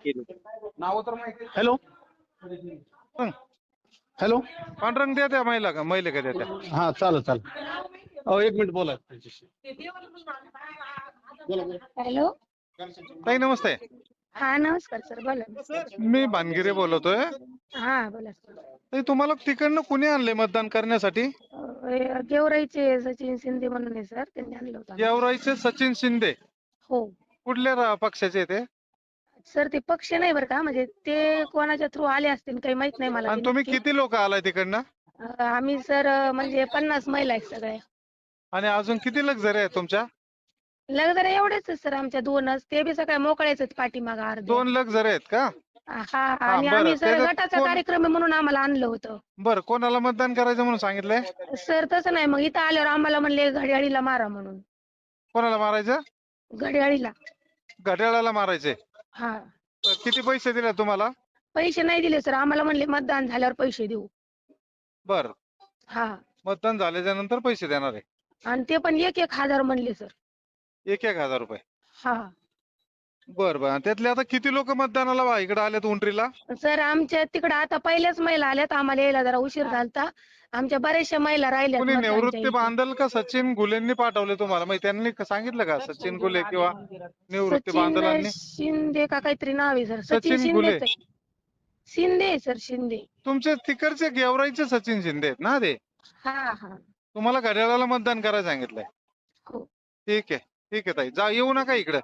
Hello hello पांढरंग द्या त्या महिला का महिला का द्या त्या हा चालेल चालेल. एक मिनिट बोला हॅलो. ताई नमस्ते. हा नमस्कार सर, बोला. मी भानगिरे बोलतोय. हा बोला सर. ताई तुम्हाला तिकडनं कुणी आणले मतदान करण्यासाठी? गेवराईचे सचिन शिंदे म्हणून आहे सर, त्यांनी आणलं होतं. गेवराईचे सचिन शिंदे. हो कुठल्या पक्षाचे ते? सर, ते पक्ष नाही बरं का, म्हणजे ते कोणाच्या थ्रू आले असतील काही माहित नाही मला. आणि तुम्ही किती लोक आलाय तिकडनं? आम्ही सर म्हणजे 50 महिला आहेत सगळ्या. आणि अजून किती लक्झरी आहेत तुमच्या? लग्जरी एवढेच सर, आमच्या 2च, ते बी सगळ्या मोकळ्याच आहेत पाठीमागं अर्ध्या. 2 लक्झरी आहेत का? हा, आणि बरं. आम्ही सर त्याच्यात गटाचा कार्यक्रम आहे म्हणून आम्हाला आणलं होतं. बरं, कोणाला मतदान करायचं म्हणून सांगितलंय? सर तसं नाही, मग इथं आल्यावर आम्हाला म्हणले घड्याळीला मारा म्हणून. कोणाला मारायचं? घड्याळीला. घड्याळाला मारायचे. हा. तर किती पैसे दिले तुम्हाला? पैसे नाही दिले सर, आम्हाला म्हणले मतदान झाल्यावर पैसे देऊ. बर, हा. मतदान झाल्याच्या नंतर पैसे देणार आहे. आणि ते पण 1,000 म्हणले सर. 1,000 रुपये. हा. बर बर. त्यातले आता किती लोक मतदानाला इकडे आलेत उंटरीला? सर आमच्या तिकडे आता पहिल्याच महिला आल्यात, आम्हाला यायला जरा उशीर झालता. आमच्या बऱ्याचशा महिला राहिल्यात. कोणी मतदानच्या निवृत्ती इथे. बांधल का सचिन गुलेंनी पाठवले तुम्हाला? मग त्यांनी सांगितलं का सचिन गुले किंवा निवृत्ती बांधलांनी? शिंदे का काहीतरी नाव आहे सर. सचिन गुले. शिंदे सर, शिंदे. तुमचे तिकडचे गेवराईचे सचिन शिंदे आहेत ना ते? हा हा. तुम्हाला घड्याळाला मतदान करायला सांगितलंय? हो. ठीक आहे, ठीक आहे ताई, जा, येऊ नका इकडे.